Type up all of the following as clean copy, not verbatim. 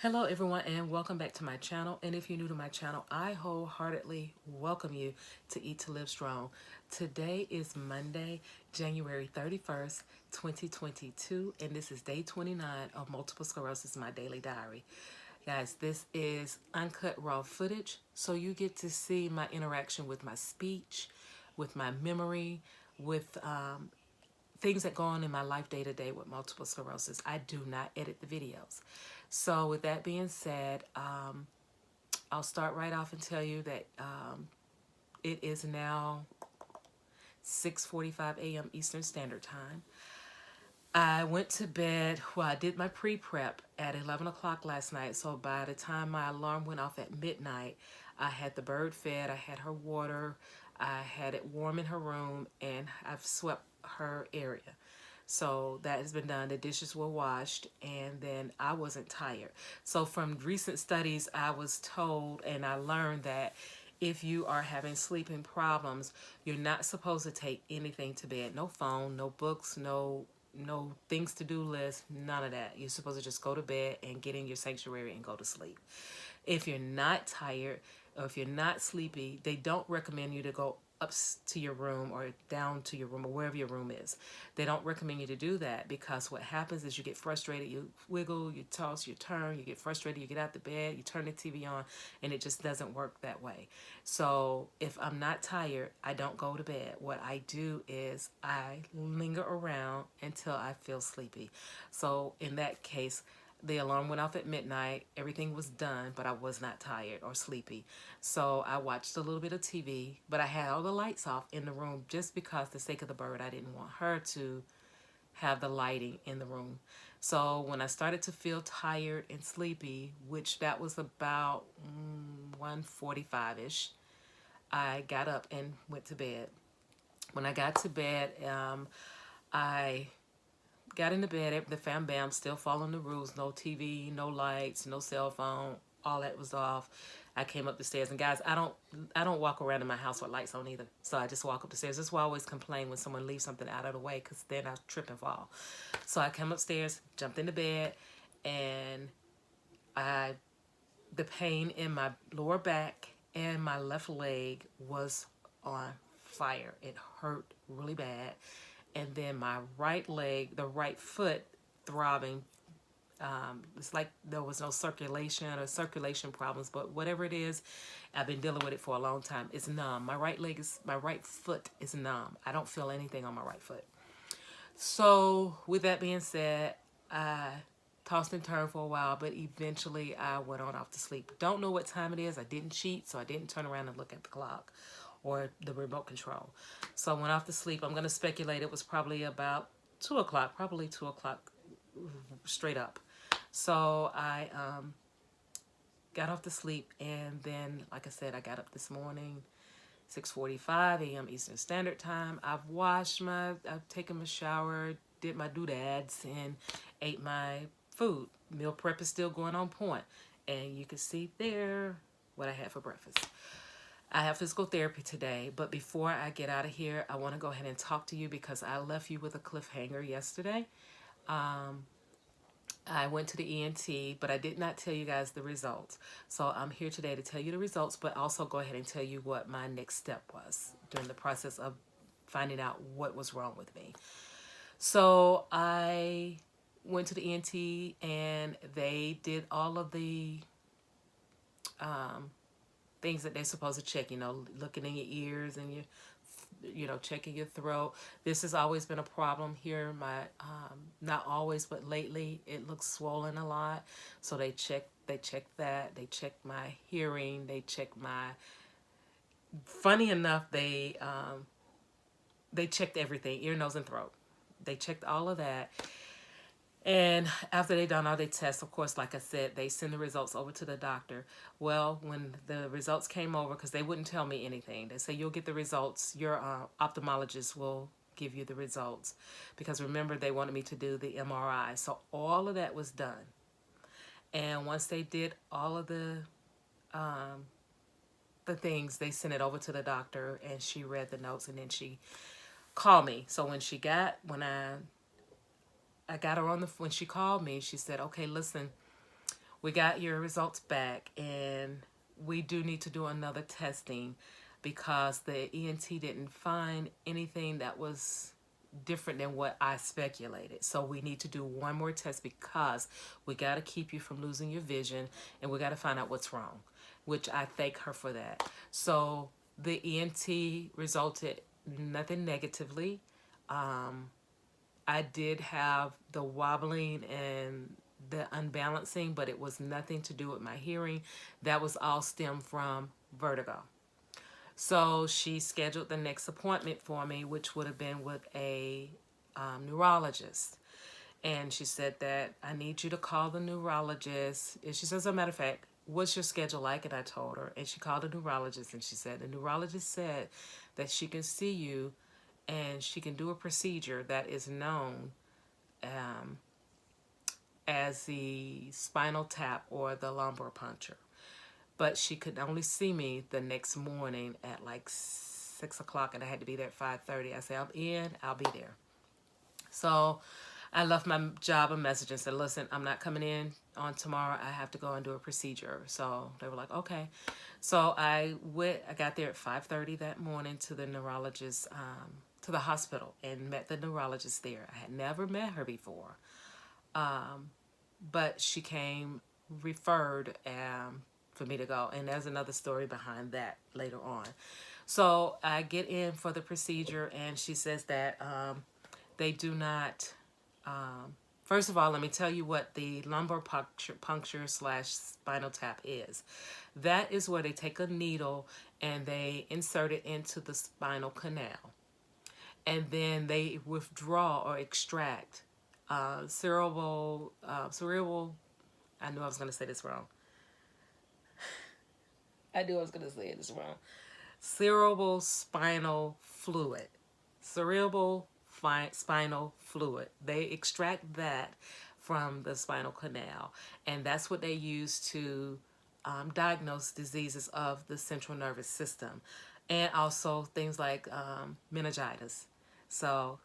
Hello everyone and welcome back to my channel, and if you're new to my channel, I wholeheartedly welcome you to Eat to Live Strong. Today is Monday, January 31st, 2022, and this is day 29 of Multiple Sclerosis, my daily diary. Guys, this is uncut raw footage, so you get to see my interaction with my speech, with my memory, with things that go on in my life day to day with multiple sclerosis. I do not edit the videos. So with that being said, I'll start right off and tell you that it is now 6:45 a.m. Eastern Standard Time. I went to bed, well, I did my pre-prep at 11 o'clock last night. So by the time my alarm went off at midnight, I had the bird fed, I had her water, I had it warm in her room, and I've swept her area. So that has been done. The dishes were washed, and then I wasn't tired. So from recent studies, I was told and I learned that if you are having sleeping problems, you're not supposed to take anything to bed. No phone, no books, no things to do list, none of that. You're supposed to just go to bed and get in your sanctuary and go to sleep. If you're not tired or if you're not sleepy, they don't recommend you to go up to your room or down to your room or wherever your room is. They don't recommend you to do that because what happens is you get frustrated, you wiggle, you toss, you turn, you get frustrated, you get out the bed, you turn the TV on, and it just doesn't work that way. So if I'm not tired, I don't go to bed. What I do is I linger around until I feel sleepy. So in that case, the alarm went off at midnight. Everything was done, but I was not tired or sleepy. So I watched a little bit of TV, but I had all the lights off in the room just because the sake of the bird, I didn't want her to have the lighting in the room. So when I started to feel tired and sleepy, which that was about 1:45-ish, I got up and went to bed. When I got to bed, I got into bed, the fam bam, still following the rules. No TV, no lights, no cell phone. All that was off. I came up the stairs, and guys, I don't walk around in my house with lights on either. So I just walk up the stairs. That's why I always complain when someone leaves something out of the way, because then I trip and fall. So I came upstairs, jumped into bed, and I the pain in my lower back and my left leg was on fire. It hurt really bad. And then my right leg, the right foot, throbbing. It's like there was no circulation or circulation problems, but whatever it is, I've been dealing with it for a long time. It's numb. My right foot is numb. I don't feel anything on my right foot. So with that being said, I tossed and turned for a while, but eventually I went on off to sleep. Don't know what time it is. I didn't cheat, so I didn't turn around and look at the clock or the remote control. So I went off to sleep. I'm going to speculate it was probably about 2 o'clock, probably 2 o'clock straight up. So I got off to sleep, and then, like I said, I got up this morning, 6:45 a.m. Eastern Standard Time. I've taken my shower, did my doodads, and ate my food. Meal prep is still going on point. And you can see there what I had for breakfast. I have physical therapy today, but before I get out of here, I want to go ahead and talk to you because I left you with a cliffhanger yesterday. I went to the ENT, but I did not tell you guys the results. So I'm here today to tell you the results, but also go ahead and tell you what my next step was during the process of finding out what was wrong with me. So I went to the ENT, and they did all of the things that they're supposed to check, looking in your ears and checking your throat. This has always been a problem here. Not always, but lately it looks swollen a lot. So they check that. They check my hearing. They check funny enough, they checked everything, ear, nose, and throat. They checked all of that. And after they done all their tests, of course, like I said, they send the results over to the doctor. Well, when the results came over, because they wouldn't tell me anything, they say, you'll get the results. Your ophthalmologist will give you the results. Because remember, they wanted me to do the MRI. So all of that was done. And once they did all of the things, they sent it over to the doctor, and she read the notes, and then she called me. So when I got her on when she called me, she said, okay, listen, We got your results back, and we do need to do another testing because the ENT didn't find anything that was different than what I speculated. So we need to do one more test because we got to keep you from losing your vision, and we got to find out what's wrong, which I thank her for that. So the ENT resulted nothing negatively. I did have the wobbling and the unbalancing, but it was nothing to do with my hearing. That was all stemmed from vertigo. So she scheduled the next appointment for me, which would have been with a neurologist. And she said that I need you to call the neurologist. And she says, as a matter of fact, what's your schedule like? And I told her. And she called the neurologist, and she said, the neurologist said that she can see you and she can do a procedure that is known um, as the spinal tap or the lumbar puncture. But she could only see me the next morning at like 6 o'clock, and I had to be there at 5:30. I said, I'm in, I'll be there. So I left my job a message and said, listen, I'm not coming in on tomorrow. I have to go and do a procedure. So they were like, okay. So I got there at 5:30 that morning to the neurologist, to the hospital, and met the neurologist there. I had never met her before. But she came referred for me to go. And there's another story behind that later on. So I get in for the procedure, and she says that they do not, first of all, let me tell you what the lumbar puncture slash spinal tap is. That is where they take a needle and they insert it into the spinal canal. And then they withdraw or extract cerebral, I knew I was going to say this wrong. I knew I was going to say this wrong. Cerebral spinal fluid. Cerebral spinal fluid. They extract that from the spinal canal, and that's what they use to diagnose diseases of the central nervous system, and also things like meningitis. So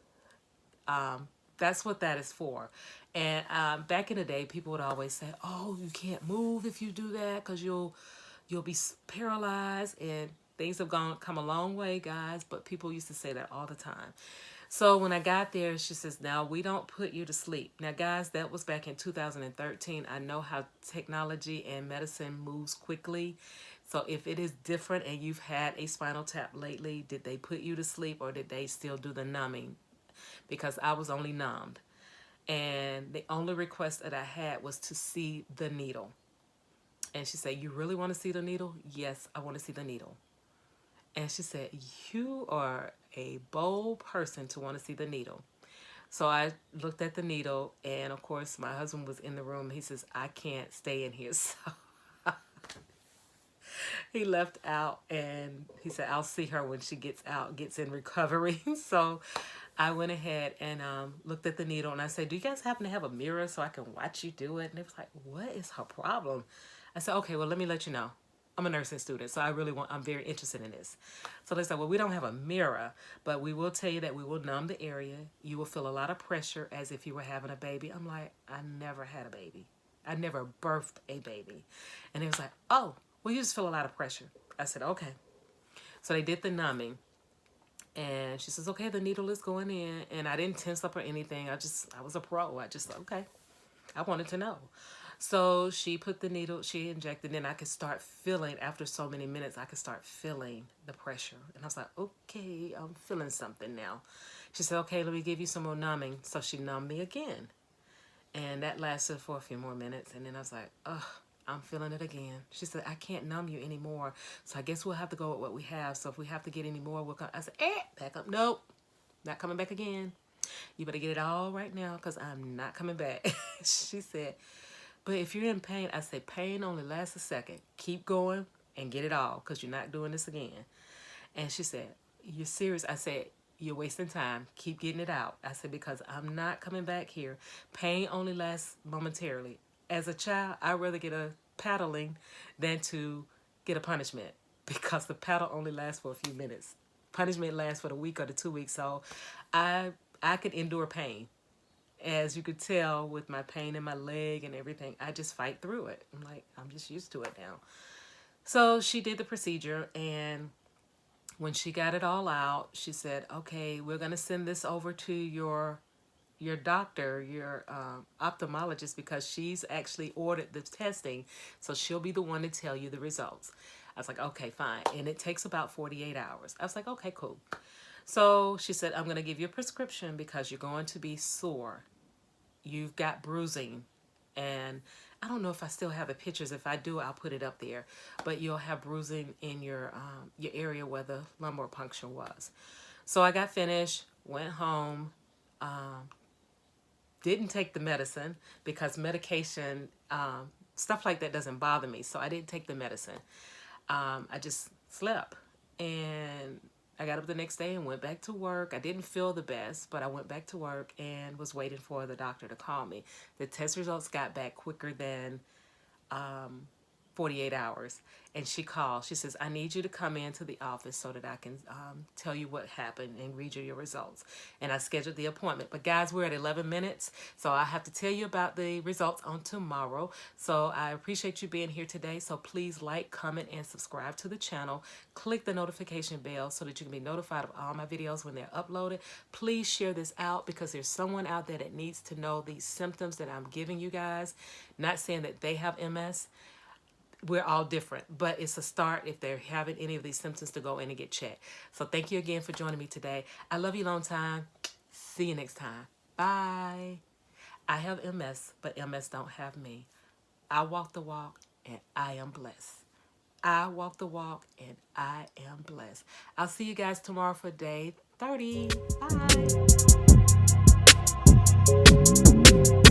that's what that is for. And back in the day, people would always say, "Oh, you can't move if you do that because you'll be paralyzed." And things have come a long way, guys. But people used to say that all the time. So when I got there, she says, "Now we don't put you to sleep." Now, guys, that was back in 2013. I know how technology and medicine moves quickly. So if it is different and you've had a spinal tap lately, did they put you to sleep or did they still do the numbing? Because I was only numbed. And the only request that I had was to see the needle. And she said, "You really want to see the needle?" "Yes, I want to see the needle." And she said, "You are a bold person to want to see the needle." So I looked at the needle, and of course my husband was in the room. He says, "I can't stay in here." So he left out, and he said, "I'll see her when she gets out, gets in recovery." So I went ahead and looked at the needle, and I said, "Do you guys happen to have a mirror so I can watch you do it?" And it was like, "What is her problem?" I said, "Okay, well, let me let you know. I'm a nursing student, so I'm very interested in this." So they said, "Well, we don't have a mirror, but we will tell you that we will numb the area. You will feel a lot of pressure as if you were having a baby." I'm like, I never had a baby. I never birthed a baby. And he was like, "Oh, well, you just feel a lot of pressure." I said, "Okay." So they did the numbing. And she says, "Okay, the needle is going in." And I didn't tense up or anything. I was a pro. I just, okay. I wanted to know. So she put the needle, she injected, and I could start feeling, after so many minutes, I could start feeling the pressure. And I was like, okay, I'm feeling something now. She said, "Okay, let me give you some more numbing." So she numbed me again. And that lasted for a few more minutes. And then I was like, ugh, I'm feeling it again. She said, "I can't numb you anymore. So I guess we'll have to go with what we have. So if we have to get any more, we'll come." I said, back up. Nope, not coming back again. You better get it all right now because I'm not coming back. She said, "But if you're in pain," I said, "Pain only lasts a second. Keep going and get it all because you're not doing this again." And she said, "You're serious?" I said, "You're wasting time. Keep getting it out." I said, "Because I'm not coming back here. Pain only lasts momentarily. As a child, I'd rather get a paddling than to get a punishment because the paddle only lasts for a few minutes. Punishment lasts for the week or the 2 weeks. So I could endure pain. As you could tell with my pain in my leg and everything, I just fight through it. I'm like, I'm just used to it now. So she did the procedure, and when she got it all out, she said, okay, we're going to send this over to your doctor, your ophthalmologist, because she's actually ordered the testing, so she'll be the one to tell you the results. I was like, okay, fine. And it takes about 48 hours. I was like, okay, cool. So she said, I'm going to give you a prescription because you're going to be sore. You've got bruising. And I don't know if I still have the pictures. If I do, I'll put it up there. But you'll have bruising in your area where the lumbar puncture was. So I got finished, went home, didn't take the medicine because medication, stuff like that doesn't bother me. So I didn't take the medicine. I just slept. And I got up the next day and went back to work. I didn't feel the best, but I went back to work and was waiting for the doctor to call me. The test results got back quicker than 48 hours. And she called. She says, I need you to come into the office so that I can tell you what happened and read you your results. And I scheduled the appointment. But guys, we're at 11 minutes. So I have to tell you about the results on tomorrow. So I appreciate you being here today. So please like, comment, and subscribe to the channel. Click the notification bell so that you can be notified of all my videos when they're uploaded. Please share this out because there's someone out there that needs to know these symptoms that I'm giving you guys. Not saying that they have MS. We're all different, but it's a start if they're having any of these symptoms to go in and get checked. So thank you again for joining me today. I love you long time. See you next time. Bye. I have MS, but MS don't have me. I walk the walk and I am blessed. I walk the walk and I am blessed. I'll see you guys tomorrow for day 30. Bye.